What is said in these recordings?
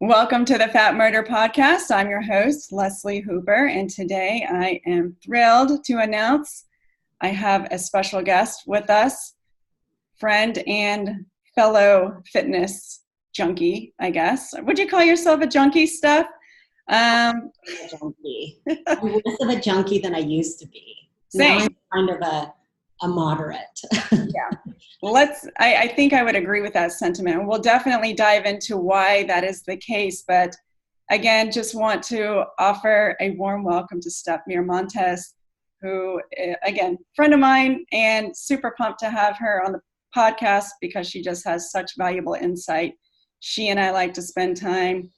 Welcome to the Fat Murder Podcast. I'm your host, Leslie Hooper, and today I am thrilled to announce I have a special guest with us, friend and fellow fitness junkie, I guess. Would you call yourself a junkie, Steph? A junkie. I'm less of a junkie than I used to be. Same. Now I'm kind of a moderate. Yeah. I think I would agree with that sentiment. We'll definitely dive into why that is the case. But again, just want to offer a warm welcome to Steph Miramontes, who, again, friend of mine, and super pumped to have her on the podcast because she just has such valuable insight. She and I like to spend time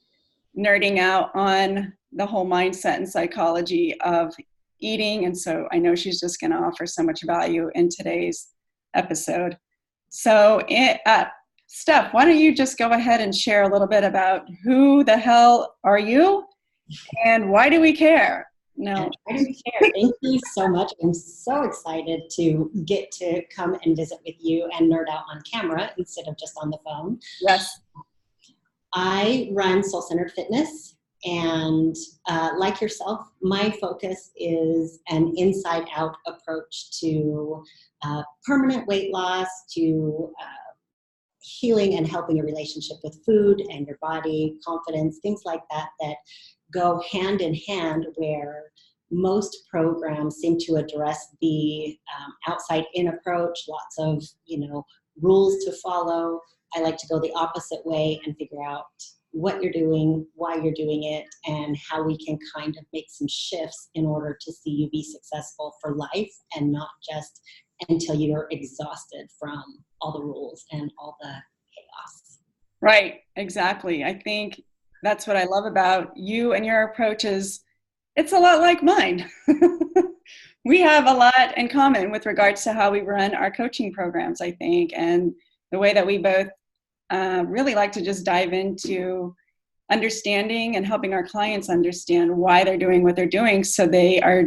nerding out on the whole mindset and psychology of eating. And so I know she's just going to offer so much value in today's episode. So, Steph, why don't you just go ahead and share a little bit about who the hell are you and why do we care? No. Why do we care? Thank you so much. I'm so excited to get to come and visit with you and nerd out on camera instead of just on the phone. Yes. I run Soul Centered Fitness, and like yourself, my focus is an inside-out approach to permanent weight loss, to healing and helping a relationship with food and your body, confidence, things like that that go hand in hand, where most programs seem to address the outside-in approach, lots of rules to follow. I like to go the opposite way and figure out what you're doing, why you're doing it, and how we can kind of make some shifts in order to see you be successful for life and not just until you're exhausted from all the rules and all the chaos. Right, exactly. I think that's what I love about you and your approach is it's a lot like mine. We have a lot in common with regards to how we run our coaching programs, I think, and the way that we both really like to just dive into understanding and helping our clients understand why they're doing what they're doing so they are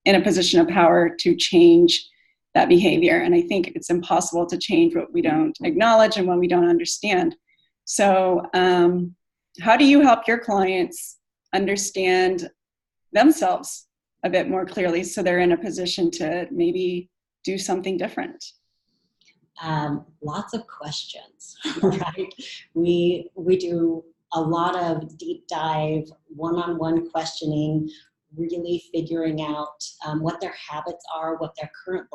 in a position of power to change that behavior. And I think it's impossible to change what we don't acknowledge and what we don't understand. So how do you help your clients understand themselves a bit more clearly so they're in a position to maybe do something different? Lots of questions, right? We do a lot of deep dive, one-on-one questioning, really figuring out what their habits are, what their current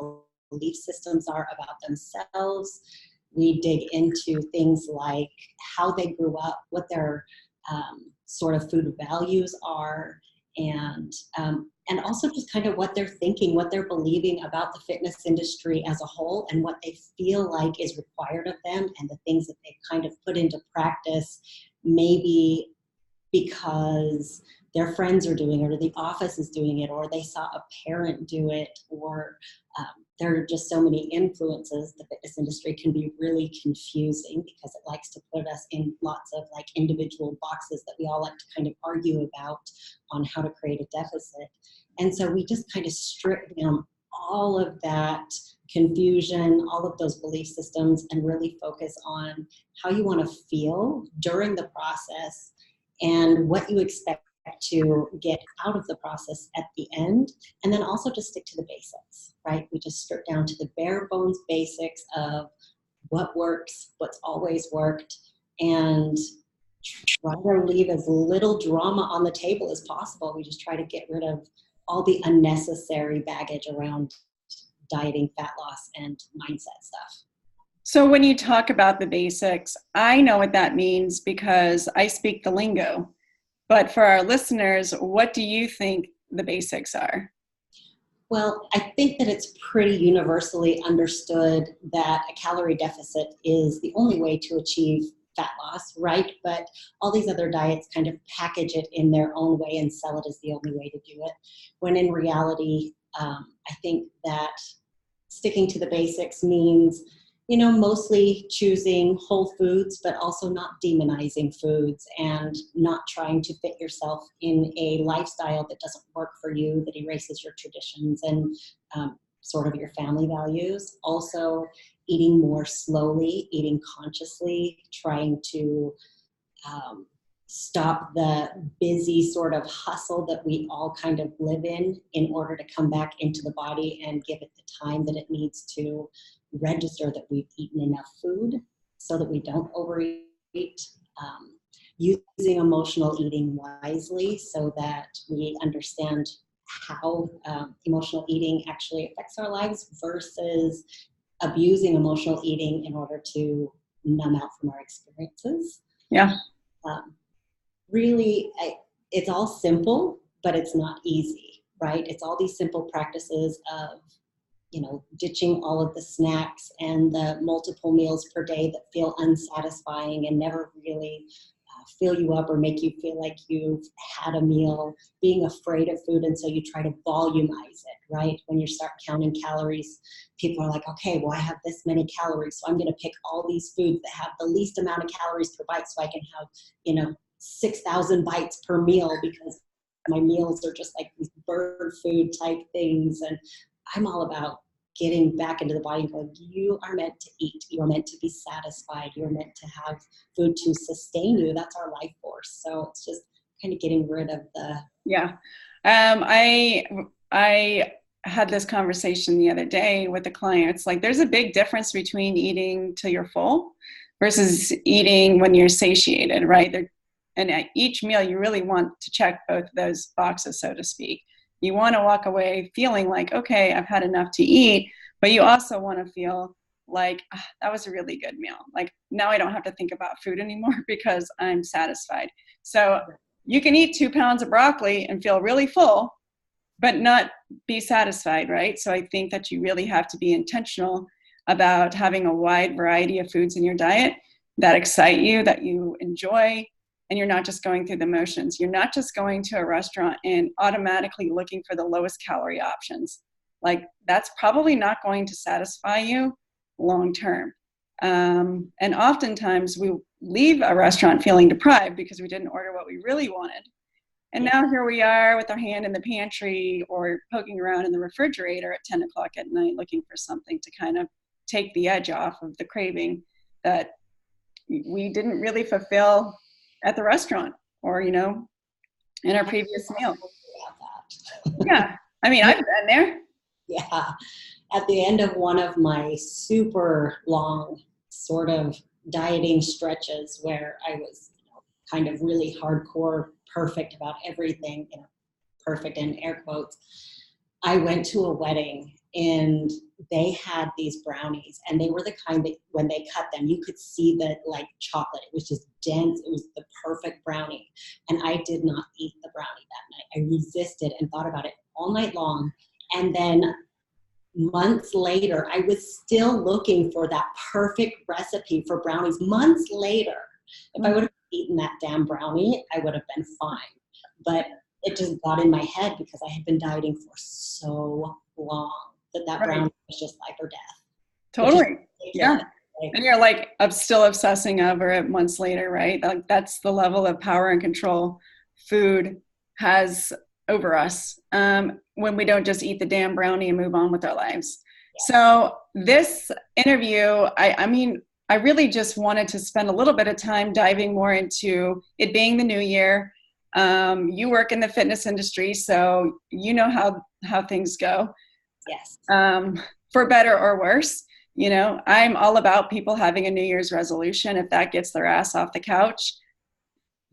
belief systems are about themselves. We dig into things like how they grew up, what their sort of food values are, and also just kind of what they're thinking, what they're believing about the fitness industry as a whole, and what they feel like is required of them, and the things that they kind of put into practice, maybe because their friends are doing it, or the office is doing it, or they saw a parent do it, or there are just so many influences. The fitness industry can be really confusing because it likes to put us in lots of like individual boxes that we all like to kind of argue about on how to create a deficit. And so we just kind of strip down all of that confusion, all of those belief systems, and really focus on how you want to feel during the process and what you expect to get out of the process at the end. And then also just stick to the basics, right? We just strip down to the bare bones basics of what works, what's always worked, and try to leave as little drama on the table as possible. We just try to get rid of all the unnecessary baggage around dieting, fat loss, and mindset stuff. So when you talk about the basics, I know what that means because I speak the lingo. But for our listeners, what do you think the basics are? Well, I think that it's pretty universally understood that a calorie deficit is the only way to achieve fat loss, right? But all these other diets kind of package it in their own way and sell it as the only way to do it. When in reality, I think that sticking to the basics means mostly choosing whole foods, but also not demonizing foods and not trying to fit yourself in a lifestyle that doesn't work for you, that erases your traditions and sort of your family values. Also, eating more slowly, eating consciously, trying to stop the busy sort of hustle that we all kind of live in order to come back into the body and give it the time that it needs to register that we've eaten enough food so that we don't overeat. Um, Using emotional eating wisely so that we understand how emotional eating actually affects our lives versus abusing emotional eating in order to numb out from our experiences. Yeah. Um, Really, it's all simple, but it's not easy, right? It's all these simple practices of, ditching all of the snacks and the multiple meals per day that feel unsatisfying and never really fill you up or make you feel like you've had a meal, being afraid of food. And so you try to volumize it, right? When you start counting calories, people are like, okay, well, I have this many calories, so I'm going to pick all these foods that have the least amount of calories per bite so I can have, 6,000 bites per meal because my meals are just like these bird food type things. And I'm all about getting back into the body and going, you are meant to eat. You are meant to be satisfied. You're meant to have food to sustain you. That's our life force. So it's just kind of getting rid of the. Yeah. I had this conversation the other day with a client. It's like there's a big difference between eating till you're full versus eating when you're satiated, right? And at each meal, you really want to check both of those boxes, so to speak. You want to walk away feeling like, okay, I've had enough to eat, but you also want to feel like that was a really good meal. Like now I don't have to think about food anymore because I'm satisfied. So you can eat 2 pounds of broccoli and feel really full, but not be satisfied, right? So I think that you really have to be intentional about having a wide variety of foods in your diet that excite you, that you enjoy, and you're not just going through the motions. You're not just going to a restaurant and automatically looking for the lowest calorie options. Like that's probably not going to satisfy you long term. And oftentimes we leave a restaurant feeling deprived because we didn't order what we really wanted. And now here we are with our hand in the pantry or poking around in the refrigerator at 10 o'clock at night looking for something to kind of take the edge off of the craving that we didn't really fulfill at the restaurant or, in our previous meal. Yeah. I mean, I've been there. Yeah. At the end of one of my super long sort of dieting stretches where I was kind of really hardcore perfect about everything, perfect in air quotes, I went to a wedding and they had these brownies and they were the kind that when they cut them, you could see the like chocolate. It was just dense. It was the perfect brownie. And I did not eat the brownie that night. I resisted and thought about it all night long. And then months later, I was still looking for that perfect recipe for brownies. Months later, if I would have eaten that damn brownie, I would have been fine. But it just got in my head because I had been dieting for so long that brownie was just life or death. Totally. Yeah. And you're like, I'm still obsessing over it months later, right? Like that's the level of power and control food has over us when we don't just eat the damn brownie and move on with our lives. Yeah. So this interview, I really just wanted to spend a little bit of time diving more into it being the new year. You work in the fitness industry, so you know how things go. Yes. For better or worse. I'm all about people having a New Year's resolution. If that gets their ass off the couch,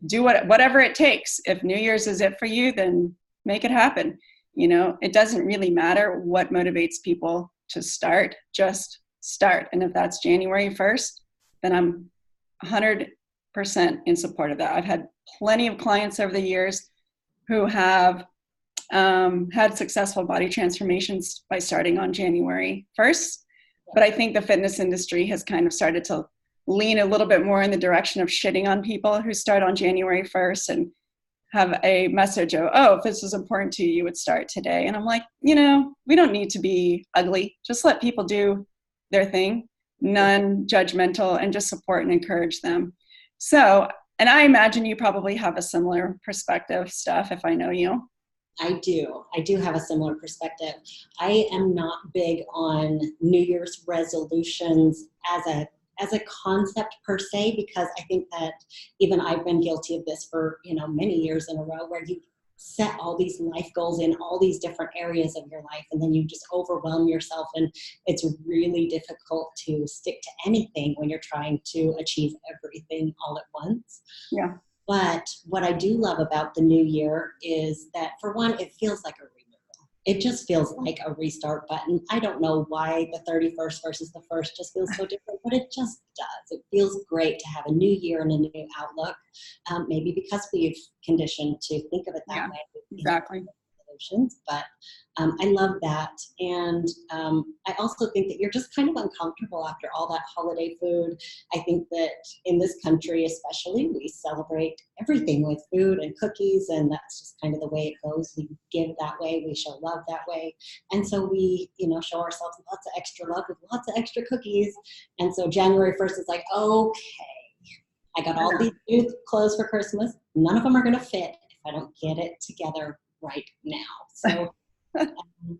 do whatever it takes. If New Year's is it for you, then make it happen. It doesn't really matter what motivates people to start, just start. And if that's January 1st, then I'm 100% in support of that. I've had plenty of clients over the years who have had successful body transformations by starting on January 1st. But I think the fitness industry has kind of started to lean a little bit more in the direction of shitting on people who start on January 1st and have a message of, if this is important to you, you would start today. And I'm like, we don't need to be ugly. Just let people do their thing, non-judgmental, and just support and encourage them. So, and I imagine you probably have a similar perspective, Steph, if I know you. I do have a similar perspective. I am not big on New Year's resolutions as as a concept per se, because I think that even I've been guilty of this for, many years in a row, where you set all these life goals in all these different areas of your life, and then you just overwhelm yourself, and it's really difficult to stick to anything when you're trying to achieve everything all at once. Yeah. But what I do love about the new year is that, for one, it feels like a renewal. It just feels like a restart button. I don't know why the 31st versus the 1st just feels so different, but it just does. It feels great to have a new year and a new outlook. Maybe because we've conditioned to think of it that way. Exactly. Resolutions, but I love that. And I also think that you're just kind of uncomfortable after all that holiday food. I think that in this country especially, we celebrate everything with food and cookies, and that's just kind of the way it goes. We give that way, we show love that way. And so we, show ourselves lots of extra love with lots of extra cookies. And so January 1st is like, okay, I got all these new clothes for Christmas. None of them are going to fit if I don't get it together right now. So,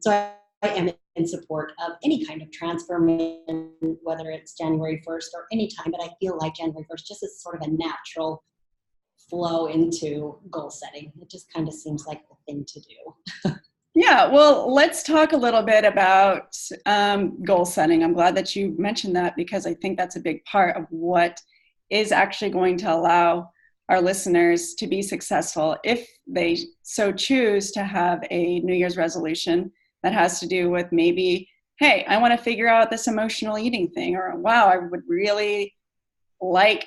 so I am in support of any kind of transformation, whether it's January 1st or any time, but I feel like January 1st just is sort of a natural flow into goal setting. It just kind of seems like the thing to do. Yeah, well, let's talk a little bit about goal setting. I'm glad that you mentioned that, because I think that's a big part of what is actually going to allow our listeners to be successful if they so choose to have a New Year's resolution that has to do with maybe, hey, I want to figure out this emotional eating thing, or wow, I would really like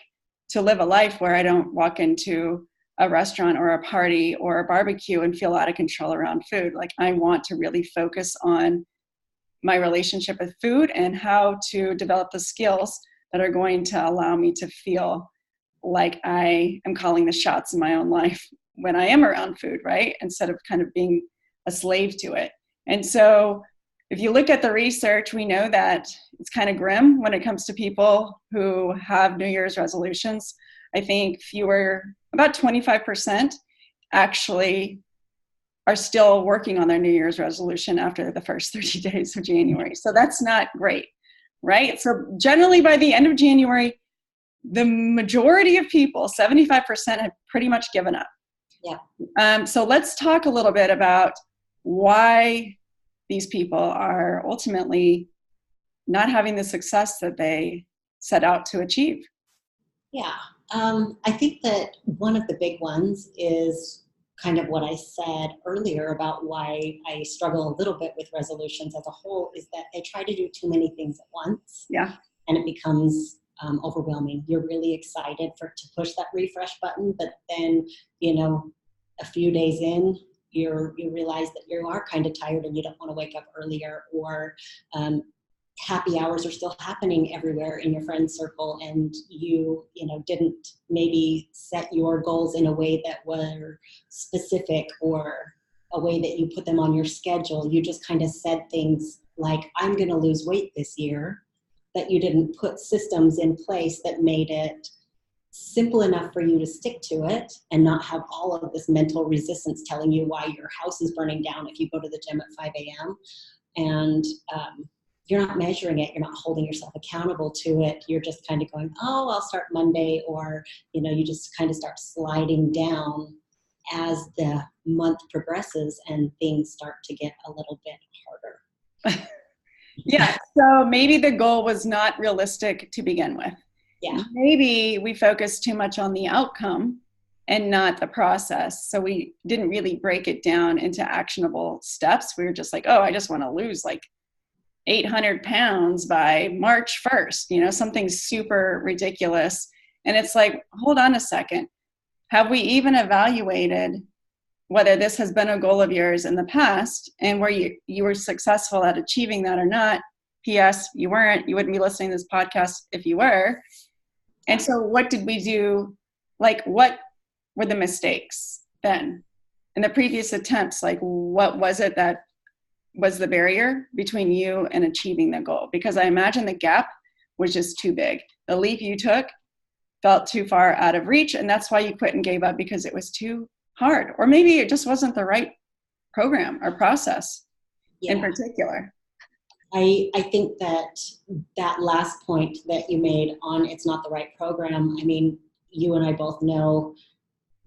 to live a life where I don't walk into a restaurant or a party or a barbecue and feel out of control around food. Like, I want to really focus on my relationship with food and how to develop the skills that are going to allow me to feel like I am calling the shots in my own life when I am around food, right? Instead of kind of being a slave to it. And so if you look at the research, we know that it's kind of grim when it comes to people who have New Year's resolutions. I think about 25% actually are still working on their New Year's resolution after the first 30 days of January. So that's not great, right? So generally by the end of January, the majority of people, 75%, have pretty much given up. Yeah. So let's talk a little bit about why these people are ultimately not having the success that they set out to achieve. Yeah. I think that one of the big ones is kind of what I said earlier about why I struggle a little bit with resolutions as a whole, is that they try to do too many things at once. Yeah. And it becomes overwhelming. You're really excited to push that refresh button, but then, a few days in, you realize that you are kind of tired and you don't want to wake up earlier, or happy hours are still happening everywhere in your friend circle, and you didn't maybe set your goals in a way that were specific, or a way that you put them on your schedule. You just kind of said things like, I'm going to lose weight this year, that you didn't put systems in place that made it simple enough for you to stick to it and not have all of this mental resistance telling you why your house is burning down if you go to the gym at 5 a.m. And you're not measuring it. You're not holding yourself accountable to it. You're just kind of going, oh, I'll start Monday. Or, you just kind of start sliding down as the month progresses and things start to get a little bit harder. Yeah, so maybe the goal was not realistic to begin with. Yeah. Maybe we focused too much on the outcome and not the process. So we didn't really break it down into actionable steps. We were just like, oh, I just want to lose like 800 pounds by March 1st, something super ridiculous. And it's like, hold on a second. Have we even evaluated whether this has been a goal of yours in the past, and where you were successful at achieving that or not? P.S. You weren't. You wouldn't be listening to this podcast if you were. And so what did we do? Like, what were the mistakes then? In the previous attempts, like, what was it that was the barrier between you and achieving the goal? Because I imagine the gap was just too big. The leap you took felt too far out of reach, and that's why you quit and gave up, because it was too hard. Or maybe it just wasn't the right program or process in particular. I think that that last point that you made on it's not the right program, I mean, you and I both know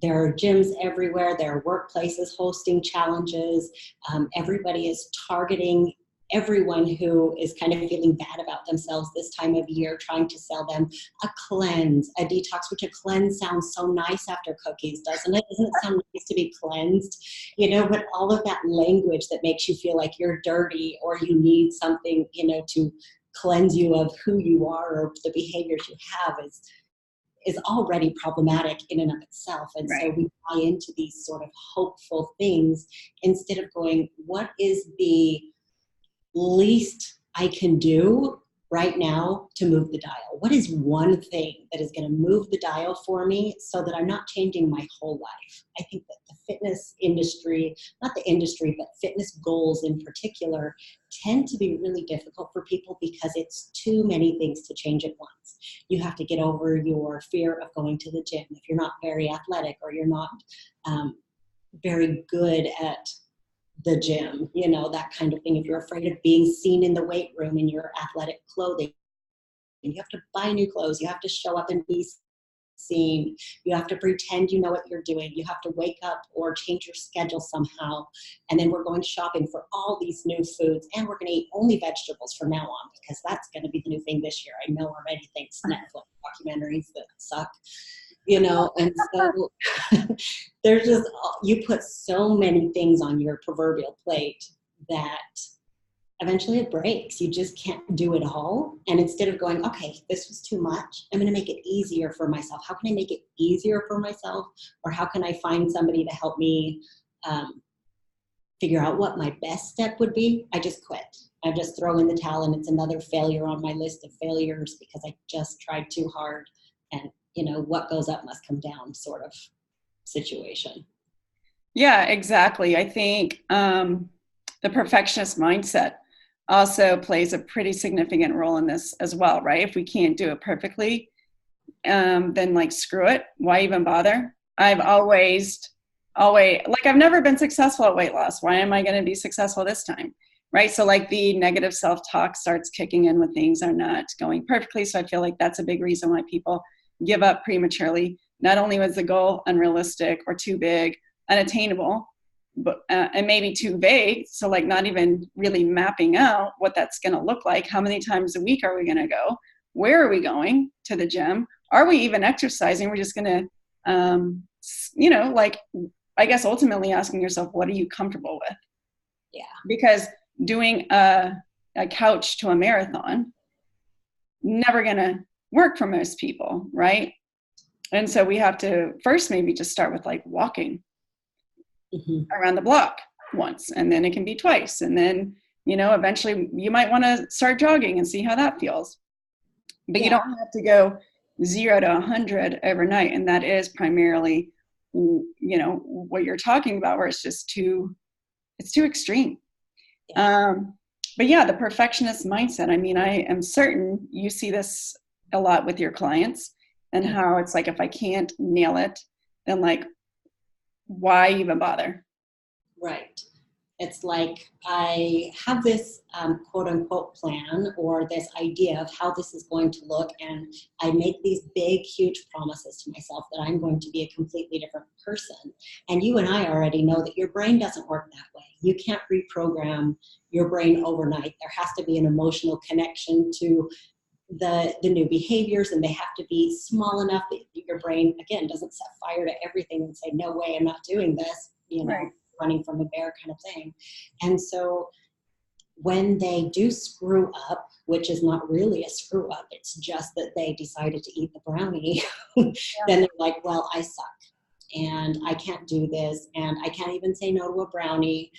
there are gyms everywhere. There are workplaces hosting challenges. Everybody is targeting everyone who is kind of feeling bad about themselves this time of year, trying to sell them a cleanse, a detox, which a cleanse sounds so nice after cookies, doesn't it? Doesn't it sound nice to be cleansed? You know, but all of that language that makes you feel like you're dirty or you need something, you know, to cleanse you of who you are or the behaviors you have is already problematic in and of itself. And so Right. we buy into these sort of hopeful things instead of going, what is the least I can do right now to move the dial? What is one thing that is going to move the dial for me so that I'm not changing my whole life? I think that the fitness industry, not the industry, but fitness goals in particular, tend to be really difficult for people because it's too many things to change at once. You have to get over your fear of going to the gym if you're not very athletic or you're not very good at the gym, you know, that kind of thing. If you're afraid of being seen in the weight room in your athletic clothing, you have to buy new clothes. You have to show up and be seen. You have to pretend you know what you're doing. You have to wake up or change your schedule somehow. And then we're going shopping for all these new foods. And we're going to eat only vegetables from now on because that's going to be the new thing this year. I know already, thanks Netflix documentaries that suck, you know, and so there's just, you put so many things on your proverbial plate that eventually it breaks. You just can't do it all. And instead of going, okay, this was too much, I'm going to make it easier for myself. How can I make it easier for myself? Or how can I find somebody to help me figure out what my best step would be? I just quit. I just throw in the towel and it's another failure on my list of failures because I just tried too hard. And, you know, what goes up must come down sort of situation. Yeah, exactly. I think the perfectionist mindset also plays a pretty significant role in this as well, right? If we can't do it perfectly, then like screw it. Why even bother? I've always, like I've never been successful at weight loss. Why am I going to be successful this time? Right. So like the negative self-talk starts kicking in when things are not going perfectly. So I feel like that's a big reason why people give up prematurely. Not only was the goal unrealistic or too big, unattainable, but and maybe too vague. So like not even really mapping out what that's going to look like. How many times a week are we going to go? Where are we going to the gym? Are we even exercising? We're just going to, like, I guess ultimately asking yourself, what are you comfortable with? Yeah. Because doing a couch to a marathon, never going to work for most people, right? And so we have to first maybe just start with like walking around the block once, and then it can be twice. And then, eventually you might want to start jogging and see how that feels. But you Yeah. don't have to go 0 to 100 overnight. And that is primarily, what you're talking about, where it's too extreme. But yeah, the perfectionist mindset. I mean, I am certain you see this a lot with your clients and how it's like, if I can't nail it, then like, why even bother? Right. It's like I have this quote unquote plan or this idea of how this is going to look. And I make these big, huge promises to myself that I'm going to be a completely different person. And you and I already know that your brain doesn't work that way. You can't reprogram your brain overnight. There has to be an emotional connection to the new behaviors, and they have to be small enough that your brain, again, doesn't set fire to everything and say, no way, I'm not doing this, Right. running from a bear kind of thing. And so when they do screw up, which is not really a screw up, it's just that they decided to eat the brownie, then they're like, well, I suck. And I can't do this, and I can't even say no to a brownie.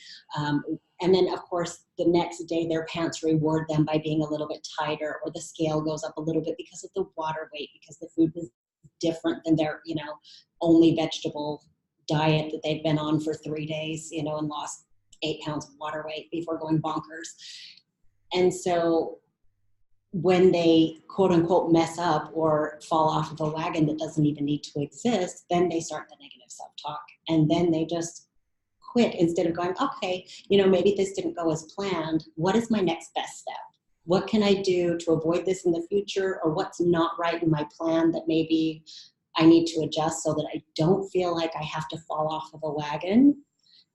And then, of course, the next day their pants reward them by being a little bit tighter, or the scale goes up a little bit because of the water weight, because the food is different than their, only vegetable diet that they've been on for 3 days, and lost 8 pounds of water weight before going bonkers. And so when they quote unquote mess up or fall off of a wagon that doesn't even need to exist, then they start the negative self-talk, and then they just quit instead of going, okay, you know, maybe this didn't go as planned. What is my next best step? What can I do to avoid this in the future? Or what's not right in my plan that maybe I need to adjust so that I don't feel like I have to fall off of a wagon?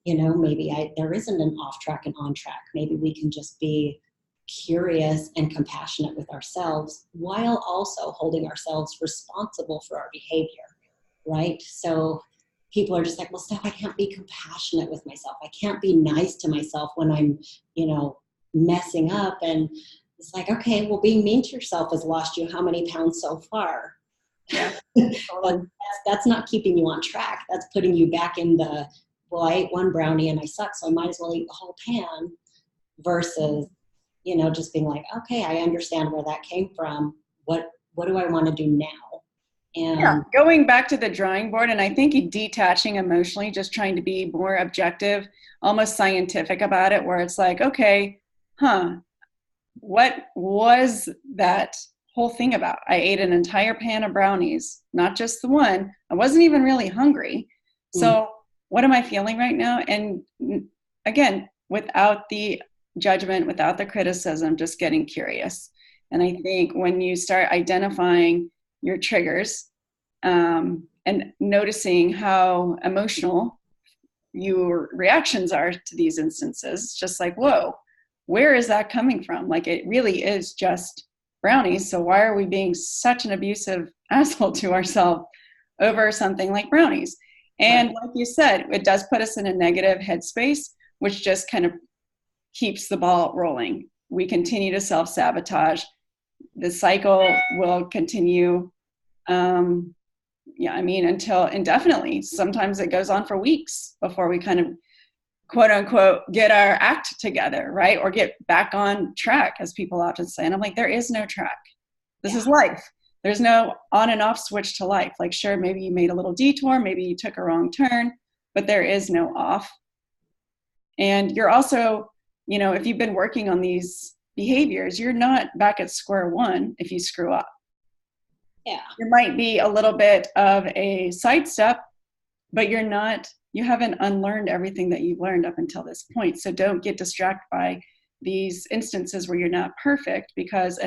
You know, maybe there isn't an off track and on track. Maybe we can just be curious and compassionate with ourselves while also holding ourselves responsible for our behavior, right? So people are just like, well, Steph, I can't be compassionate with myself. I can't be nice to myself when I'm, you know, messing up. And it's like, okay, well, being mean to yourself has lost you how many pounds so far? Yeah. But that's not keeping you on track. That's putting you back in the, well, I ate one brownie and I suck, so I might as well eat the whole pan, versus, you know, just being like, okay, I understand where that came from. What do I want to do now? Yeah, And going back to the drawing board, and I think detaching emotionally, just trying to be more objective, almost scientific about it, where it's like, okay, what was that whole thing about? I ate an entire pan of brownies, not just the one. I wasn't even really hungry. So what am I feeling right now? And again, without the judgment, without the criticism, just getting curious. And I think when you start identifying your triggers, and noticing how emotional your reactions are to these instances, just like, whoa, where is that coming from? Like, it really is just brownies. So why are we being such an abusive asshole to ourselves over something like brownies? And like you said, it does put us in a negative headspace, which just kind of keeps the ball rolling. We continue to self-sabotage. The cycle will continue. Yeah, I mean, until indefinitely. Sometimes it goes on for weeks before we kind of, quote unquote, get our act together, right? Or get back on track, as people often say. And I'm like, there is no track. This is life. There's no on and off switch to life. Like, sure, maybe you made a little detour, maybe you took a wrong turn, but there is no off. And you're also, you know, if you've been working on these behaviors, you're not back at square one if you screw up. yeah, There might be a little bit of a sidestep, but you haven't unlearned everything that you've learned up until this point. So don't get distracted by these instances where you're not perfect, because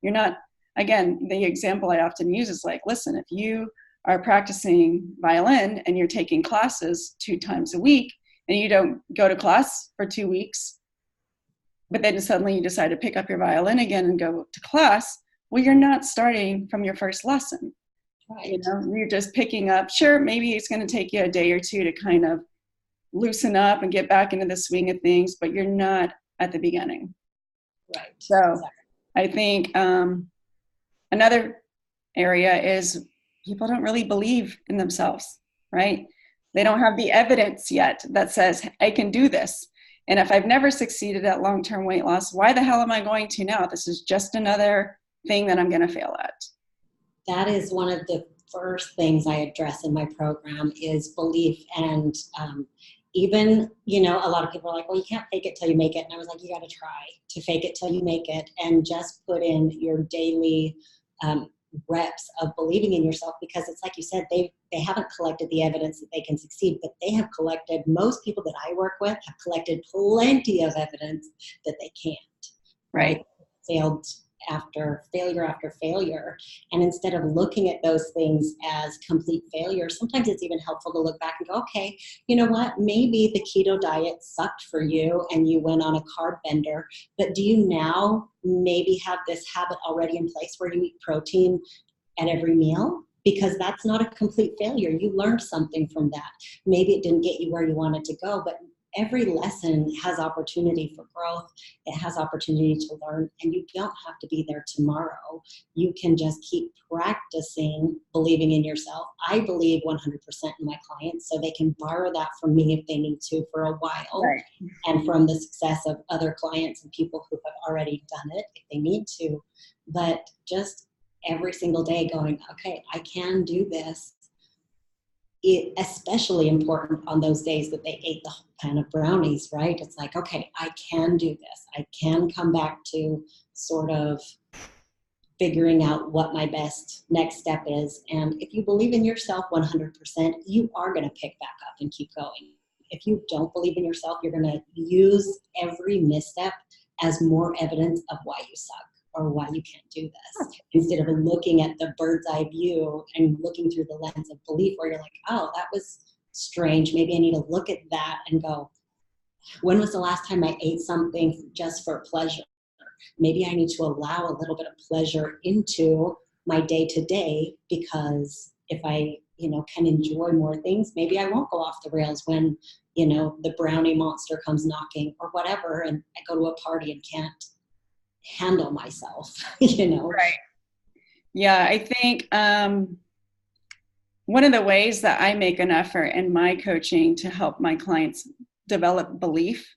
you're not, again, the example I often use is like, listen, if you are practicing violin and you're taking classes 2 times a week and you don't go to class for 2 weeks, but then suddenly you decide to pick up your violin again and go to class, well, you're not starting from your first lesson. right. You know, you're just picking up. Sure, maybe it's going to take you a day or two to kind of loosen up and get back into the swing of things, but you're not at the beginning. Right. So Exactly. I think another area is people don't really believe in themselves, right? They don't have the evidence yet that says, I can do this. And if I've never succeeded at long-term weight loss, why the hell am I going to now? This is just another thing that I'm going to fail at. That is one of the first things I address in my program is belief. And even, you know, a lot of people are like, well, you can't fake it till you make it. And I was like, you got to try to fake it till you make it, and just put in your daily reps of believing in yourself, because it's like you said, they haven't collected the evidence that they can succeed, but they have collected, most people that I work with have collected plenty of evidence that they can't, right? Failed after failure. And instead of looking at those things as complete failure, sometimes it's even helpful to look back and go, okay, you know what, maybe the keto diet sucked for you and you went on a carb bender, but do you now maybe have this habit already in place where you eat protein at every meal? Because that's not a complete failure. You learned something from that. Maybe it didn't get you where you wanted to go, but every lesson has opportunity for growth. It has opportunity to learn, and you don't have to be there tomorrow. You can just keep practicing believing in yourself. I believe 100% in my clients, so they can borrow that from me if they need to for a while, Right. and from the success of other clients and people who have already done it if they need to. But just every single day going, okay, I can do this. It especially important on those days that they ate the whole pan of brownies, right? It's like, okay, I can do this. I can come back to sort of figuring out what my best next step is. And if you believe in yourself 100%, you are going to pick back up and keep going. If you don't believe in yourself, you're going to use every misstep as more evidence of why you suck or why you can't do this, instead of looking at the bird's eye view and looking through the lens of belief where you're like, oh, that was strange. Maybe I need to look at that and go, when was the last time I ate something just for pleasure? Maybe I need to allow a little bit of pleasure into my day to day, because if I, can enjoy more things, maybe I won't go off the rails when, the brownie monster comes knocking or whatever, and I go to a party and can't handle myself, Right. Yeah, I think one of the ways that I make an effort in my coaching to help my clients develop belief,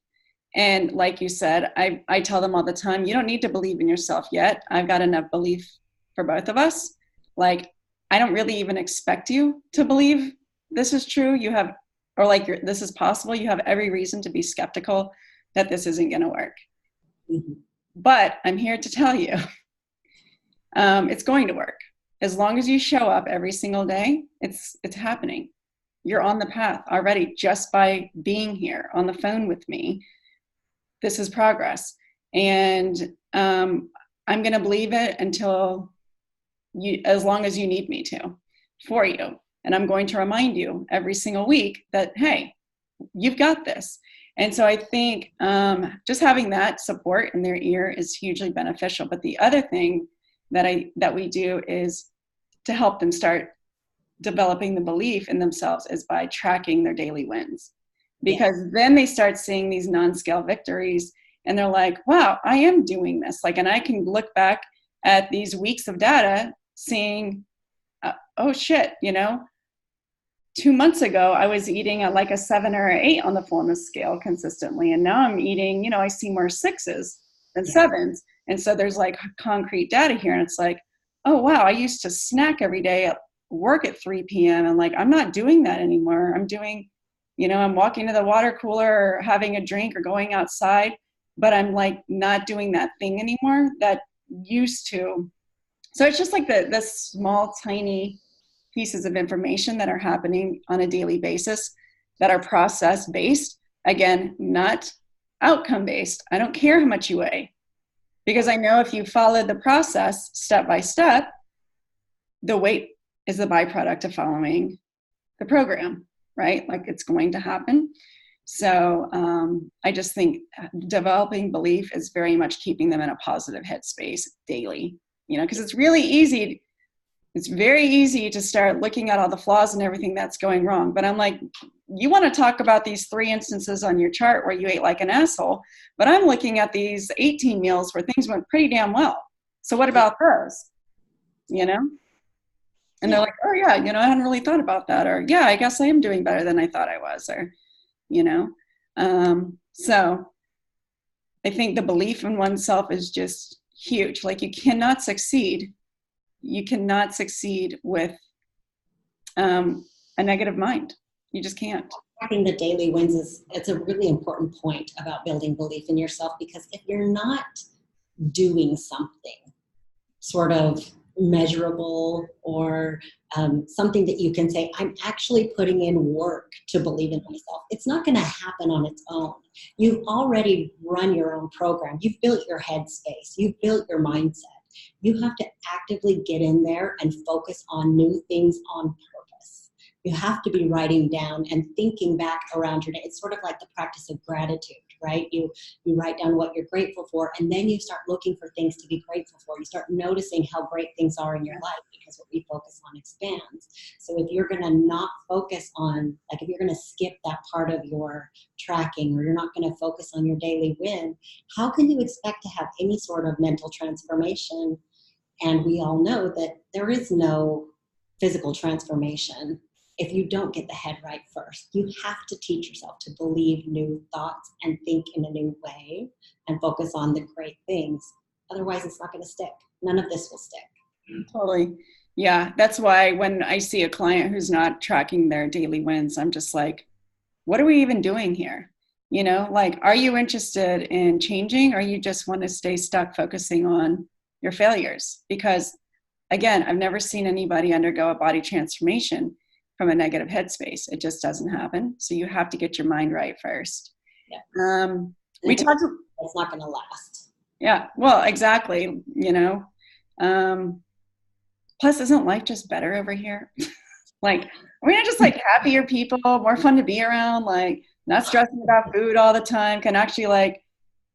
and like you said, I tell them all the time, you don't need to believe in yourself yet. I've got enough belief for both of us. Like, I don't really even expect you to believe this is true. You have, or like this is possible. You have every reason to be skeptical that this isn't going to work. Mm-hmm. But I'm here to tell you, it's going to work. As long as you show up every single day, it's happening. You're on the path already just by being here on the phone with me. This is progress. And I'm going to believe it until you, as long as you need me to, for you. And I'm going to remind you every single week that, hey, you've got this. And so I think just having that support in their ear is hugely beneficial. But the other thing that we do is to help them start developing the belief in themselves is by tracking their daily wins. Because then they start seeing these non-scale victories and they're like, wow, I am doing this. Like, and I can look back at these weeks of data seeing, oh shit, 2 months ago, I was eating at like a 7 or an 8 on the fullness scale consistently. And now I'm eating, I see more 6s than 7s. And so there's like concrete data here. And it's like, oh, wow, I used to snack every day at work at 3 p.m. And like, I'm not doing that anymore. I'm doing, I'm walking to the water cooler or having a drink or going outside, but I'm like not doing that thing anymore that used to. So it's just like the small, tiny pieces of information that are happening on a daily basis that are process based. Again, not outcome based. I don't care how much you weigh, because I know if you follow the process step by step, the weight is the byproduct of following the program, right? Like, it's going to happen. So I just think developing belief is very much keeping them in a positive headspace daily, because it's really easy. It's very easy to start looking at all the flaws and everything that's going wrong. But I'm like, you want to talk about these 3 instances on your chart where you ate like an asshole, but I'm looking at these 18 meals where things went pretty damn well. So what about those? And they're like, oh yeah, I hadn't really thought about that. Or yeah, I guess I am doing better than I thought I was. Or, so I think the belief in oneself is just huge. Like, you cannot succeed with a negative mind. You just can't. Having the daily wins it's a really important point about building belief in yourself, because if you're not doing something sort of measurable or something that you can say, I'm actually putting in work to believe in myself, it's not going to happen on its own. You've already run your own program. You've built your headspace. You've built your mindset. You have to actively get in there and focus on new things on purpose. You have to be writing down and thinking back around your day. It's sort of like the practice of gratitude, right? You write down what you're grateful for, and then you start looking for things to be grateful for. You start noticing how great things are in your life, because what we focus on expands. So if you're going to not focus on, like, if you're going to skip that part of your tracking, or you're not going to focus on your daily win, how can you expect to have any sort of mental transformation? And we all know that there is no physical transformation if you don't get the head right first. You have to teach yourself to believe new thoughts and think in a new way and focus on the great things. Otherwise, it's not going to stick. None of this will stick. Totally. Yeah. That's why when I see a client who's not tracking their daily wins, I'm just like, what are we even doing here? Like, are you interested in changing, or you just want to stay stuck focusing on your failures? Because again, I've never seen anybody undergo a body transformation from a negative headspace. It just doesn't happen. So you have to get your mind right first. Yeah. We talked. It's not going to last. Yeah. Well, exactly. You know. Plus, isn't life just better over here? Like, we're not just like happier people, more fun to be around, like not stressing about food all the time, can actually like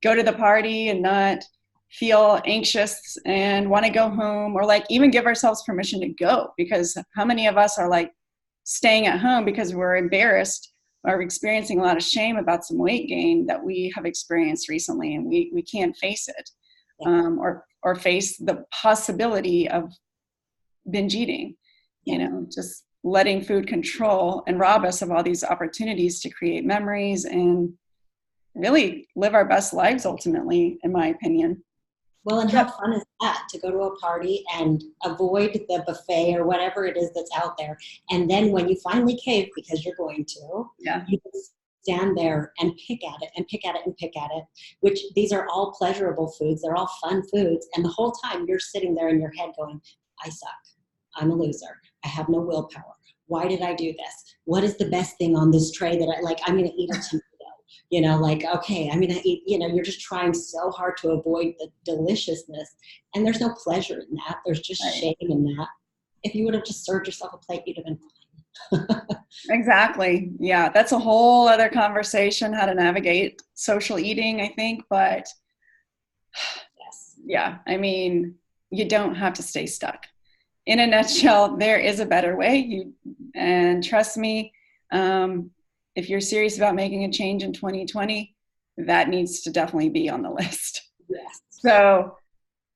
go to the party and not feel anxious and want to go home, or like even give ourselves permission to go, because how many of us are like staying at home because we're embarrassed or experiencing a lot of shame about some weight gain that we have experienced recently, and we can't face it, or face the possibility of binge eating, you know, just letting food control and rob us of all these opportunities to create memories and really live our best lives ultimately, in my opinion. Well, and how fun is that to go to a party and avoid the buffet or whatever it is that's out there. And then when you finally cave, because you're going to, you just stand there and pick at it and pick at it and pick at it, which these are all pleasurable foods. They're all fun foods. And the whole time you're sitting there in your head going, I suck. I'm a loser. I have no willpower. Why did I do this? What is the best thing on this tray that I like? I'm going to eat a tomato. You know, like, okay, I'm going to eat, you know, you're just trying so hard to avoid the deliciousness. And there's no pleasure in that. There's just shame in that. If you would have just served yourself a plate, you'd have been fine. Exactly. Yeah. That's a whole other conversation, how to navigate social eating, I think. But yeah, I mean, you don't have to stay stuck. In a nutshell, there is a better way. And trust me, if you're serious about making a change in 2020, that needs to definitely be on the list. Yes. So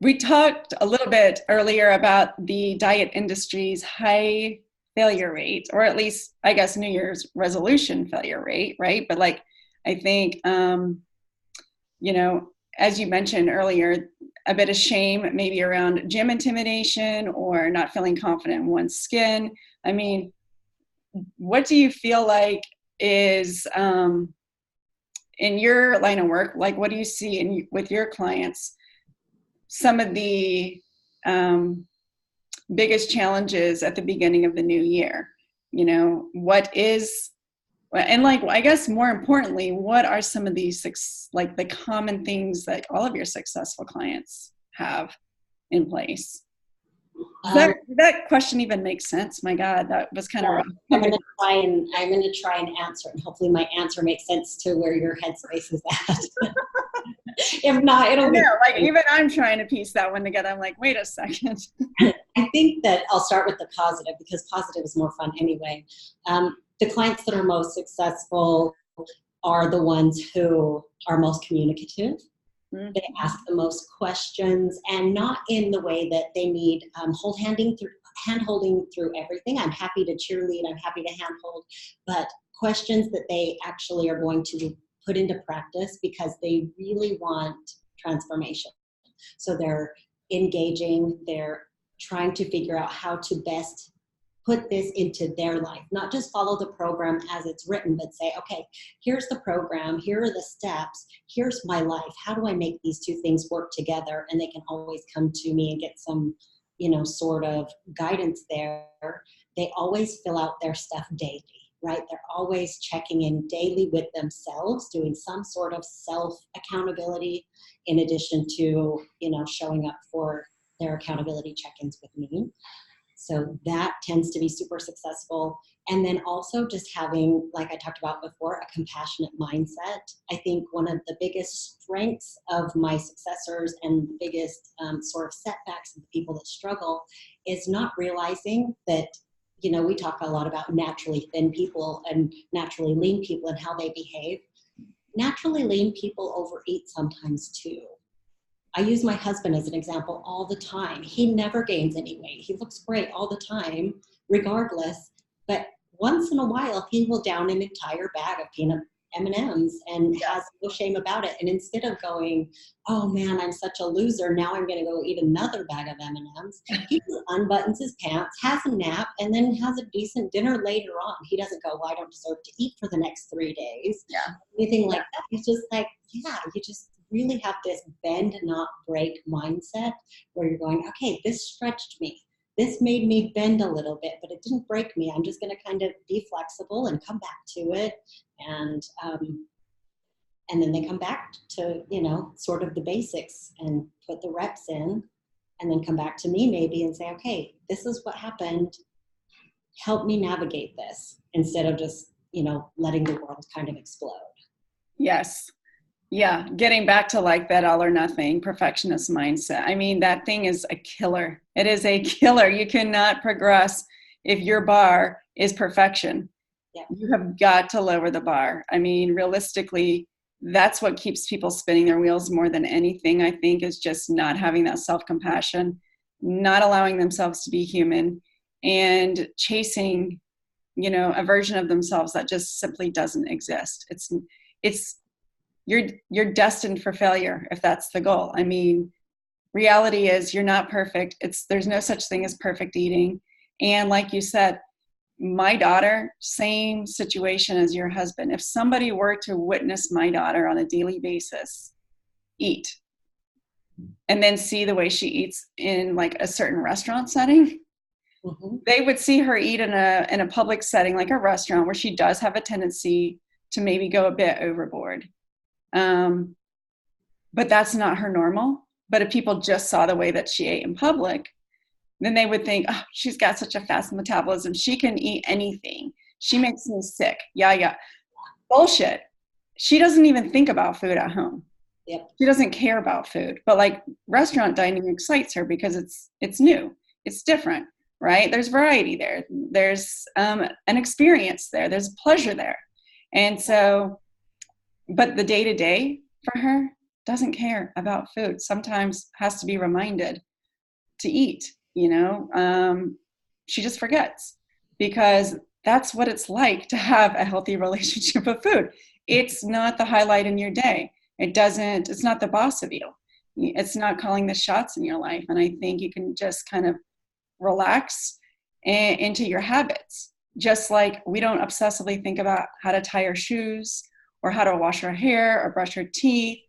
we talked a little bit earlier about the diet industry's high failure rate, or at least, I guess, New Year's resolution failure rate, right? But like, I think, you know, as you mentioned earlier, a bit of shame maybe around gym intimidation or not feeling confident in one's skin. I mean, what do you feel like is, in your line of work, like what do you see with your clients, some of the biggest challenges at the beginning of the new year? You know, what is, and like, I guess more importantly, what are some of these like the common things that all of your successful clients have in place? Does that question even make sense? My God, that was kind of rough. I'm going to try and answer, and hopefully my answer makes sense to where your headspace is at. If not, it'll be like even I'm trying to piece that one together. I'm like, wait a second. I think that I'll start with the positive, because positive is more fun anyway. The clients that are most successful are the ones who are most communicative. Mm-hmm. They ask the most questions, and not in the way that they need hand-holding through everything. I'm happy to cheerlead, I'm happy to handhold, but questions that they actually are going to put into practice because they really want transformation. So they're engaging, they're trying to figure out how to best put this into their life, not just follow the program as it's written, but say, okay, here's the program, here are the steps, here's my life. How do I make these two things work together? And they can always come to me and get some, you know, sort of guidance there. They always fill out their stuff daily, right? They're always checking in daily with themselves, doing some sort of self-accountability in addition to, you know, showing up for their accountability check-ins with me. So that tends to be super successful. And then also just having, like I talked about before, a compassionate mindset. I think one of the biggest strengths of my successors and the biggest sort of setbacks of the people that struggle is not realizing that, you know, we talk a lot about naturally thin people and naturally lean people and how they behave. Naturally lean people overeat sometimes too. I use my husband as an example all the time. He never gains any weight. He looks great all the time, regardless. But once in a while, he will down an entire bag of peanut M&Ms and has no shame about it. And instead of going, oh man, I'm such a loser, now I'm going to go eat another bag of M&Ms, he just unbuttons his pants, has a nap, and then has a decent dinner later on. He doesn't go, well, I don't deserve to eat for the next 3 days. Yeah. Anything like that. He's just like, yeah, you just really have this bend, not break mindset where you're going, okay, this stretched me. this made me bend a little bit, but it didn't break me. I'm just going to kind of be flexible and come back to it. And, and then they come back to, sort of the basics and put the reps in, and then come back to me maybe and say, okay, this is what happened. Help me navigate this, instead of just, letting the world kind of explode. Yes. Yeah. Getting back to like that all or nothing perfectionist mindset. I mean, that thing is a killer. It is a killer. You cannot progress if your bar is perfection. Yeah. You have got to lower the bar. I mean, realistically, that's what keeps people spinning their wheels more than anything, I think, is just not having that self-compassion, not allowing themselves to be human, and chasing, a version of themselves that just simply doesn't exist. It's you're destined for failure if that's the goal. I mean, reality is you're not perfect. There's no such thing as perfect eating. And like you said, my daughter, same situation as your husband. If somebody were to witness my daughter on a daily basis eat, and then see the way she eats in like a certain restaurant setting, Mm-hmm. they would see her eat in a public setting like a restaurant, where she does have a tendency to maybe go a bit overboard. But that's not her normal. But if people just saw the way that she ate in public, then they would think, oh, she's got such a fast metabolism. She can eat anything. She makes me sick. Yeah. Bullshit. She doesn't even think about food at home. Yep. She doesn't care about food. But like restaurant dining excites her because it's new. It's different, right? There's variety there. There's an experience there. There's pleasure there. And so, but the day-to-day for her doesn't care about food. Sometimes has to be reminded to eat. She just forgets, because that's what it's like to have a healthy relationship with food. It's not the highlight in your day. It's not the boss of you. It's not calling the shots in your life. And I think you can just kind of relax into your habits. Just like we don't obsessively think about how to tie our shoes or how to wash our hair or brush our teeth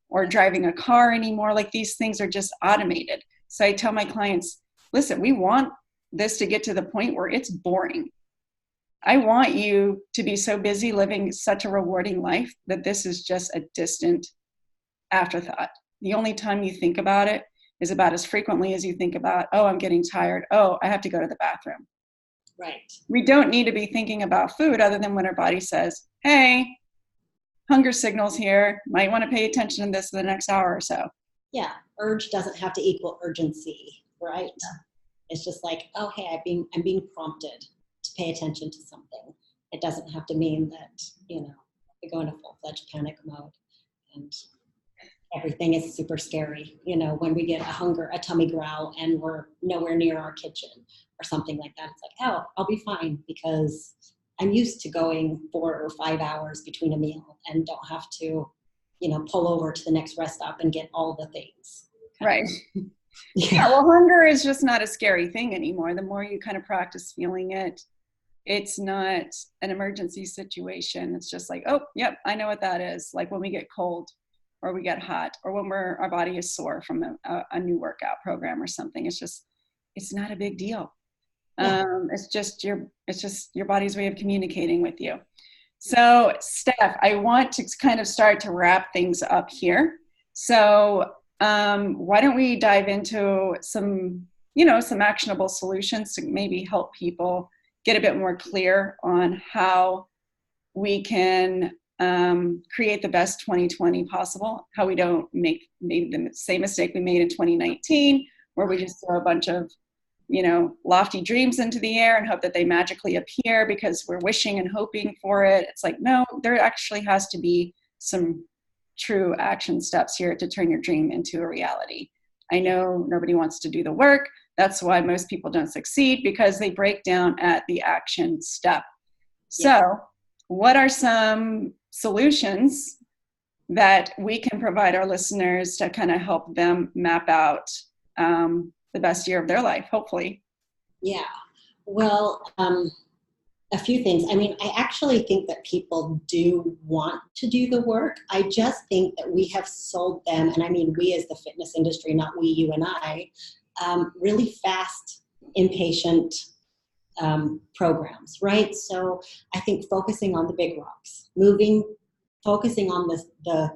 or driving a car anymore. Like, these things are just automated. So I tell my clients, listen, we want this to get to the point where it's boring. I want you to be so busy living such a rewarding life that this is just a distant afterthought. The only time you think about it is about as frequently as you think about, oh, I'm getting tired. Oh, I have to go to the bathroom. Right. We don't need to be thinking about food other than when our body says, hey, hunger signals here. Might want to pay attention to this in the next hour or so. Yeah. Urge doesn't have to equal urgency, right? Yeah. It's just like, oh, hey, I'm being prompted to pay attention to something. It doesn't have to mean that, we go into full-fledged panic mode and everything is super scary. When we get a tummy growl and we're nowhere near our kitchen or something like that, it's like, oh, I'll be fine because I'm used to going 4 or 5 hours between a meal and don't have to, pull over to the next rest stop and get all the things. Right. Yeah, well, hunger is just not a scary thing anymore. The more you kind of practice feeling it, it's not an emergency situation. It's just like, oh, yep, I know what that is. Like when we get cold or we get hot or when our body is sore from a new workout program or something. It's not a big deal. Yeah. It's just your body's way of communicating with you. So, Steph, I want to kind of start to wrap things up here. So, why don't we dive into some actionable solutions to maybe help people get a bit more clear on how we can create the best 2020 possible, how we don't make maybe the same mistake we made in 2019, where we just throw a bunch of lofty dreams into the air and hope that they magically appear because we're wishing and hoping for it. It's like, no, there actually has to be some true action steps here to turn your dream into a reality. I know nobody wants to do the work. That's why most people don't succeed, because they break down at the action step. Yes. So what are some solutions that we can provide our listeners to kind of help them map out the best year of their life, hopefully? Yeah. Well, a few things. I mean, I actually think that people do want to do the work. I just think that we have sold them, and I mean we as the fitness industry, not we, you and I, really fast inpatient programs, right? So I think focusing on the big rocks, focusing on the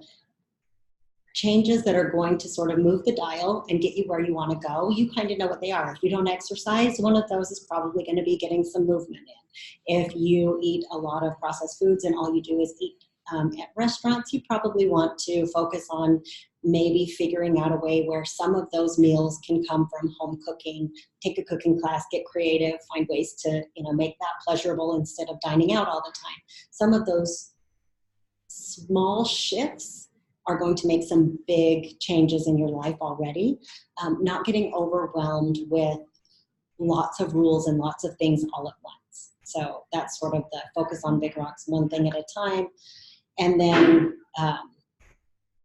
changes that are going to sort of move the dial and get you where you want to go. You kind of know what they are. If you don't exercise, one of those is probably going to be getting some movement in. If you eat a lot of processed foods and all you do is eat at restaurants, you probably want to focus on maybe figuring out a way where some of those meals can come from home cooking. Take a cooking class, get creative, find ways to make that pleasurable instead of dining out all the time. Some of those small shifts are going to make some big changes in your life already. Not getting overwhelmed with lots of rules and lots of things all at once. So that's sort of the focus on big rocks, one thing at a time. And then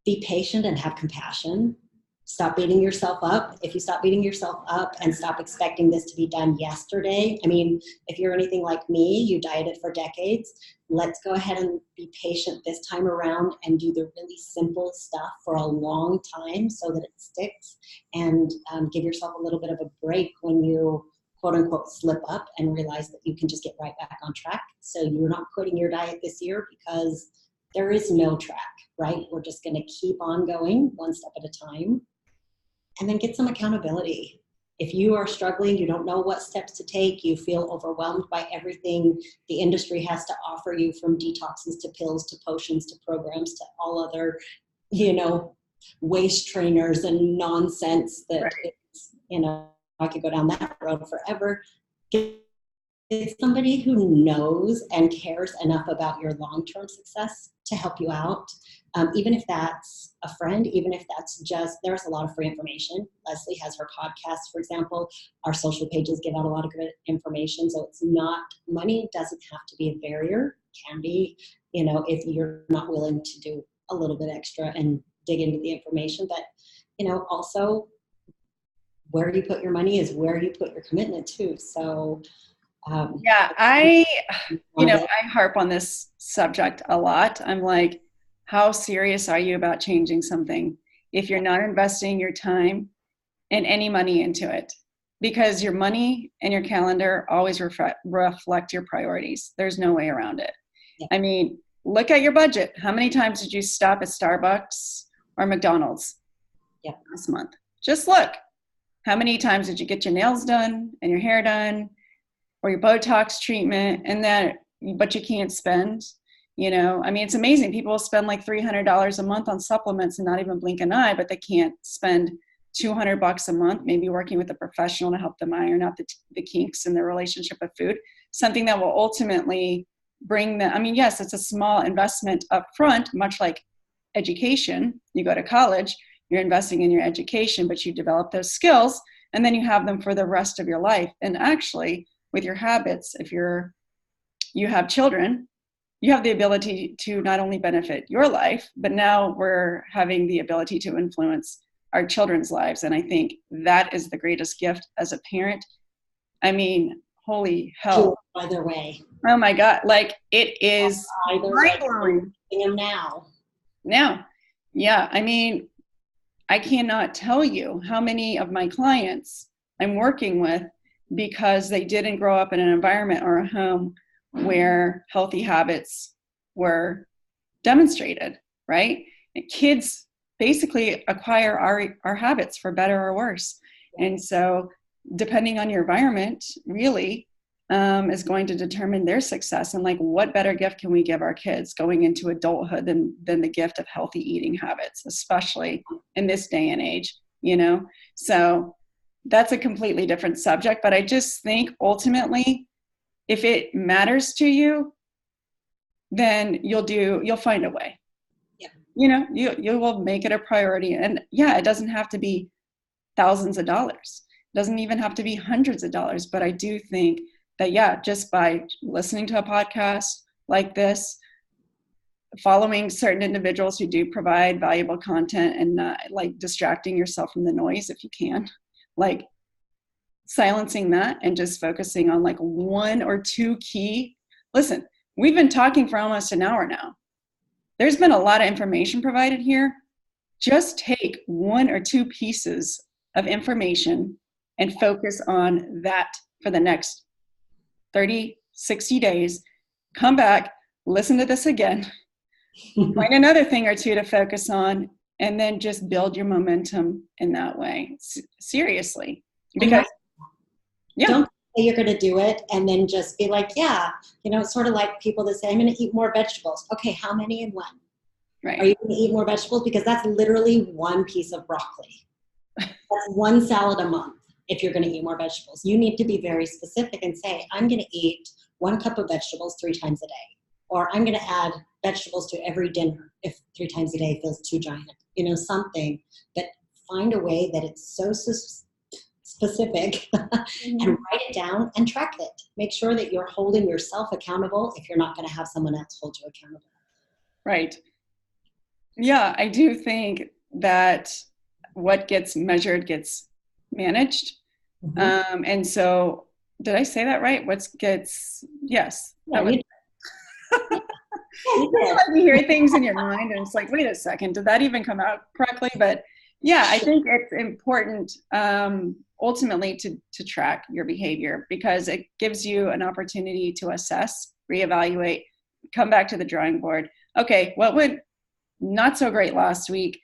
be patient and have compassion. Stop beating yourself up. If you stop beating yourself up and stop expecting this to be done yesterday, I mean, if you're anything like me, you dieted for decades, let's go ahead and be patient this time around and do the really simple stuff for a long time so that it sticks, and give yourself a little bit of a break when you quote unquote slip up and realize that you can just get right back on track. So you're not quitting your diet this year, because there is no track, right? We're just going to keep on going one step at a time, and then get some accountability. If you are struggling, you don't know what steps to take, you feel overwhelmed by everything the industry has to offer you, from detoxes to pills to potions to programs to all other, waist trainers and nonsense that, Right. I could go down that road forever. It's somebody who knows and cares enough about your long-term success to help you out. Even if that's a friend, even if that's just, there's a lot of free information. Leslie has her podcast, for example. Our social pages give out a lot of good information. So it's not, money doesn't have to be a barrier. It can be, if you're not willing to do a little bit extra and dig into the information. But, also where you put your money is where you put your commitment too. So Yeah, I harp on this subject a lot. I'm like, how serious are you about changing something if you're not investing your time and any money into it? Because your money and your calendar always reflect your priorities. There's no way around it. Yeah. I mean, look at your budget. How many times did you stop at Starbucks or McDonald's this month? Just look. How many times did you get your nails done and your hair done, or your Botox treatment, but you can't spend, I mean, it's amazing. People spend like $300 a month on supplements and not even blink an eye, but they can't spend $200 a month, maybe working with a professional to help them iron out the kinks in their relationship with food, something that will ultimately bring them. I mean, yes, it's a small investment up front, much like education. You go to college, you're investing in your education, but you develop those skills and then you have them for the rest of your life. And actually, with your habits, if you have children, you have the ability to not only benefit your life, but now we're having the ability to influence our children's lives. And I think that is the greatest gift as a parent. I mean, holy hell. Either way. Oh my God. Like, it is mind-blowing. Now. Yeah. I mean, I cannot tell you how many of my clients I'm working with, because they didn't grow up in an environment or a home where healthy habits were demonstrated, right? And kids basically acquire our habits for better or worse. And so depending on your environment, really, is going to determine their success. And like, what better gift can we give our kids going into adulthood than the gift of healthy eating habits, especially in this day and age, So that's a completely different subject, but I just think ultimately, if it matters to you, then you'll find a way. Yeah. You will make it a priority. And yeah, it doesn't have to be thousands of dollars. It doesn't even have to be hundreds of dollars. But I do think that, yeah, just by listening to a podcast like this, following certain individuals who do provide valuable content, and like distracting yourself from the noise if you can, like silencing that and just focusing on like one or two key. Listen, we've been talking for almost an hour now. There's been a lot of information provided here. Just take one or two pieces of information and focus on that for the next 30, 60 days. Come back, listen to this again, find another thing or two to focus on, and then just build your momentum in that way. Seriously. Because, yeah. Don't say you're going to do it and then just be like, yeah, it's sort of like people that say, I'm going to eat more vegetables. Okay, how many and when? Right. Are you going to eat more vegetables? Because that's literally one piece of broccoli. That's one salad a month if you're going to eat more vegetables. You need to be very specific and say, I'm going to eat 1 cup of vegetables 3 times a day. Or I'm going to add vegetables to every dinner if 3 times a day feels too giant. Something that find a way that it's so specific and write it down and track it. Make sure that you're holding yourself accountable if you're not going to have someone else hold you accountable. Right. Yeah, I do think that what gets measured gets managed. And so, did I say that right? Yes. Yeah, you You hear things in your mind and it's like, wait a second, did that even come out correctly? But yeah, I think it's important ultimately to track your behavior, because it gives you an opportunity to assess, reevaluate, come back to the drawing board. Okay, what went not so great last week?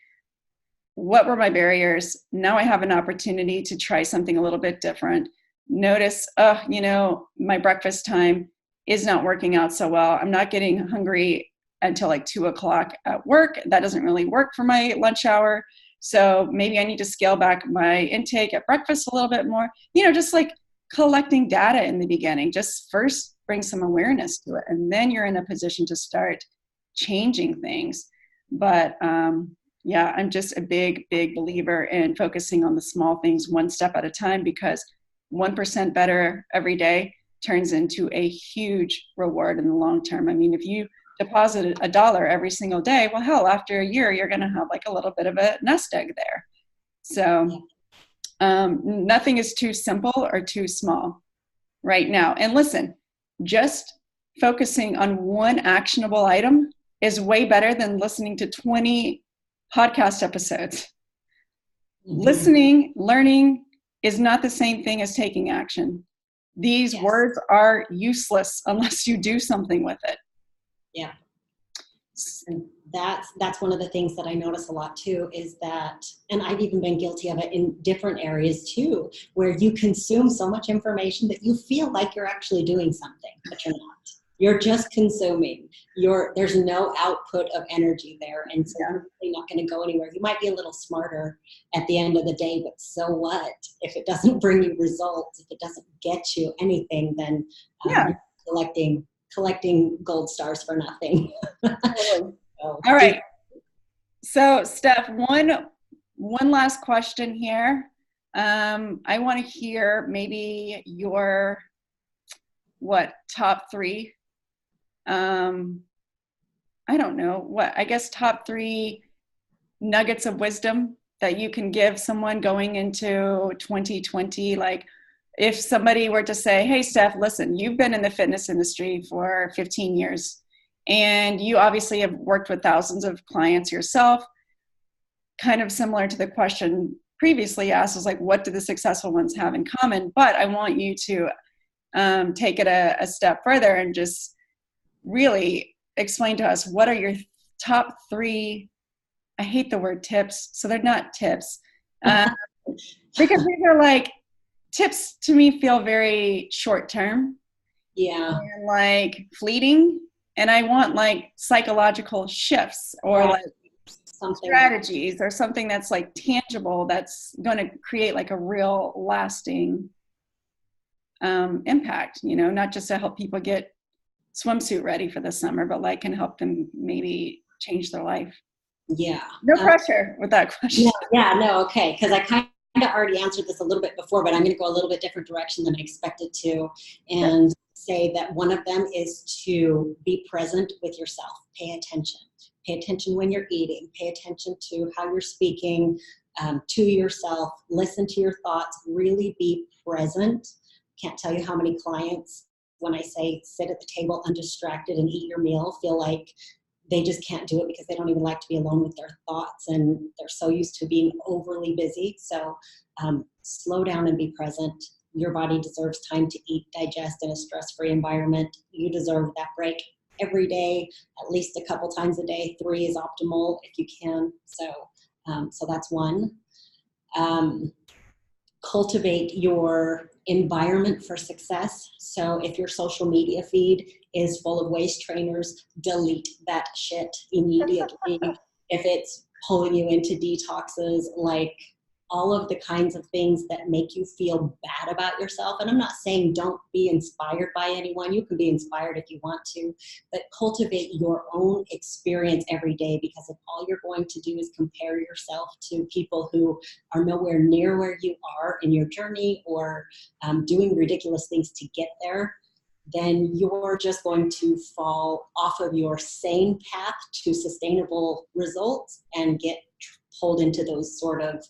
What were my barriers? Now I have an opportunity to try something a little bit different. Notice, my breakfast time is not working out so well. I'm not getting hungry until like 2 o'clock at work. That doesn't really work for my lunch hour. So maybe I need to scale back my intake at breakfast a little bit more. Just like collecting data in the beginning, just first bring some awareness to it. And then you're in a position to start changing things. But yeah, I'm just a big, big believer in focusing on the small things one step at a time, because 1% better every day turns into a huge reward in the long term. I mean, if you deposit $1 every single day, well, hell, after a year, you're going to have like a little bit of a nest egg there. So nothing is too simple or too small right now. And listen, just focusing on one actionable item is way better than listening to 20 podcast episodes. Listening, learning is not the same thing as taking action. These words are useless unless you do something with it. Yeah. And that's one of the things that I notice a lot too, is that, and I've even been guilty of it in different areas too, where you consume so much information that you feel like you're actually doing something, but you're not. You're just consuming. There's no output of energy there. And so you're really not going to go anywhere. You might be a little smarter at the end of the day, but so what? If it doesn't bring you results, if it doesn't get you anything, then you're collecting gold stars for nothing. All right. So Steph, one last question here. I want to hear maybe your top 3 I don't know I guess top 3 nuggets of wisdom that you can give someone going into 2020. Like, if somebody were to say, hey, Steph, listen, you've been in the fitness industry for 15 years and you obviously have worked with thousands of clients yourself, kind of similar to the question previously asked, is like, what do the successful ones have in common? But I want you to take it a step further and just really explain to us, what are your top 3, I hate the word tips, so they're not tips, because these are like, tips to me feel very short term. Yeah. And like fleeting. And I want like psychological shifts or like something, strategies or something that's like tangible, that's going to create like a real lasting impact, not just to help people get swimsuit ready for the summer, but like can help them maybe change their life. Yeah. No pressure with that question. No. Okay. Because I kind of already answered this a little bit before, but I'm going to go a little bit different direction than I expected to, and say that one of them is to be present with yourself. Pay attention. Pay attention when you're eating. Pay attention to how you're speaking to yourself. Listen to your thoughts. Really be present. Can't tell you how many clients, when I say sit at the table undistracted and eat your meal, feel like they just can't do it because they don't even like to be alone with their thoughts, and they're so used to being overly busy. So slow down and be present. Your body deserves time to eat, digest in a stress-free environment. You deserve that break every day, at least a couple times a day. 3 is optimal if you can. So that's one. Um, Cultivate your environment for success. So if your social media feed is full of waist trainers, delete that shit immediately. If it's pulling you into detoxes, like all of the kinds of things that make you feel bad about yourself. And I'm not saying don't be inspired by anyone. You can be inspired if you want to, but cultivate your own experience every day, because if all you're going to do is compare yourself to people who are nowhere near where you are in your journey, or doing ridiculous things to get there, then you're just going to fall off of your sane path to sustainable results and get pulled into those sort of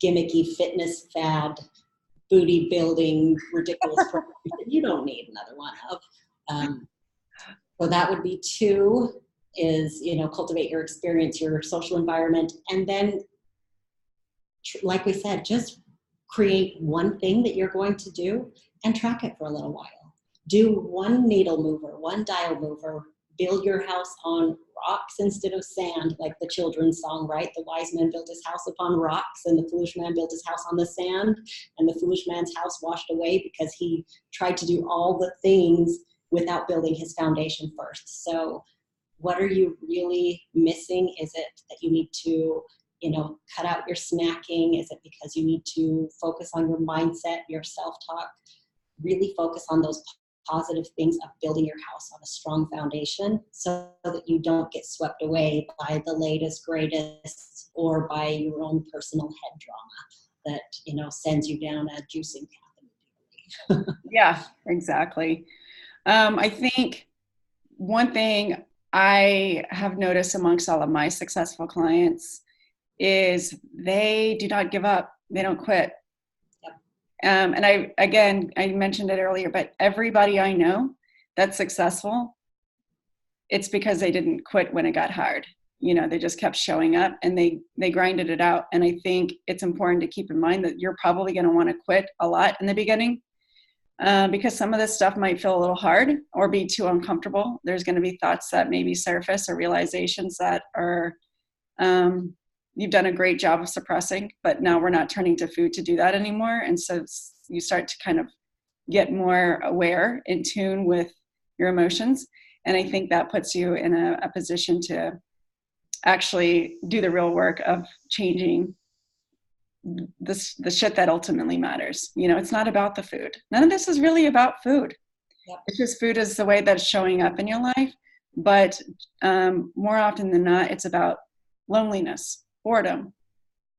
gimmicky fitness fad, booty building, ridiculous programs that you don't need another one of. So that would be 2, is, cultivate your experience, your social environment. And then, like we said, just create one thing that you're going to do and track it for a little while. Do one needle mover, one dial mover. Build your house on rocks instead of sand, like the children's song, right? The wise man built his house upon rocks, and the foolish man built his house on the sand. And the foolish man's house washed away because he tried to do all the things without building his foundation first. So what are you really missing? Is it that you need to, cut out your snacking? Is it because you need to focus on your mindset, your self-talk? Really focus on those positive things of building your house on a strong foundation, so that you don't get swept away by the latest, greatest, or by your own personal head drama that, sends you down a juicing path. Yeah, exactly. I think one thing I have noticed amongst all of my successful clients is they do not give up. They don't quit. And I mentioned it earlier, but everybody I know that's successful, it's because they didn't quit when it got hard. They just kept showing up, and they grinded it out. And I think it's important to keep in mind that you're probably going to want to quit a lot in the beginning, because some of this stuff might feel a little hard or be too uncomfortable. There's going to be thoughts that maybe surface, or realizations that are, you've done a great job of suppressing, but now we're not turning to food to do that anymore. And so you start to kind of get more aware, in tune with your emotions. And I think that puts you in a position to actually do the real work of changing the shit that ultimately matters. It's not about the food. None of this is really about food. Yep. It's just food is the way that it's showing up in your life. But more often than not, it's about loneliness, boredom,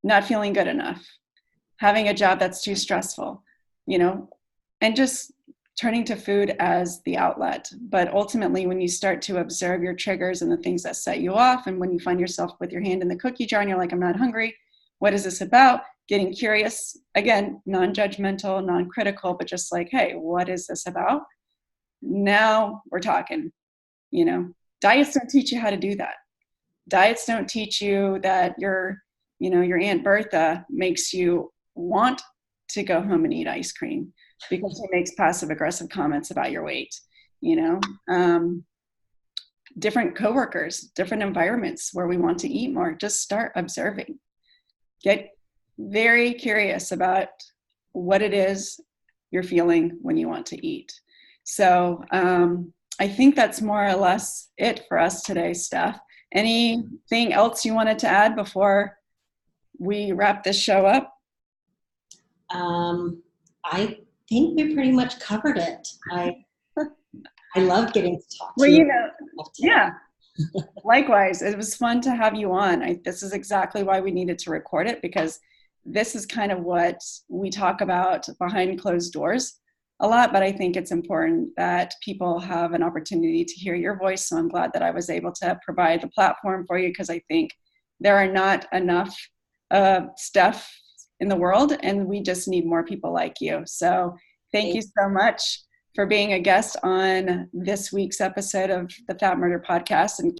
not feeling good enough, having a job that's too stressful, and just turning to food as the outlet. But ultimately, when you start to observe your triggers and the things that set you off, and when you find yourself with your hand in the cookie jar and you're like, I'm not hungry, what is this about? Getting curious, again, non-judgmental, non-critical, but just like, hey, what is this about? Now we're talking. Diets don't teach you how to do that. Diets don't teach you that your Aunt Bertha makes you want to go home and eat ice cream because she makes passive aggressive comments about your weight. Different coworkers, different environments where we want to eat more. Just start observing. Get very curious about what it is you're feeling when you want to eat. So I think that's more or less it for us today, Steph. Anything else you wanted to add before we wrap this show up? I think we pretty much covered it. I love getting to talk to Well, you. Yeah. Likewise, it was fun to have you on. This is exactly why we needed to record it, because this is kind of what we talk about behind closed doors a lot, but I think it's important that people have an opportunity to hear your voice. So I'm glad that I was able to provide the platform for you, because I think there are not enough Steph in the world, and we just need more people like you. So thank you so much for being a guest on this week's episode of the Fat Murder Podcast. And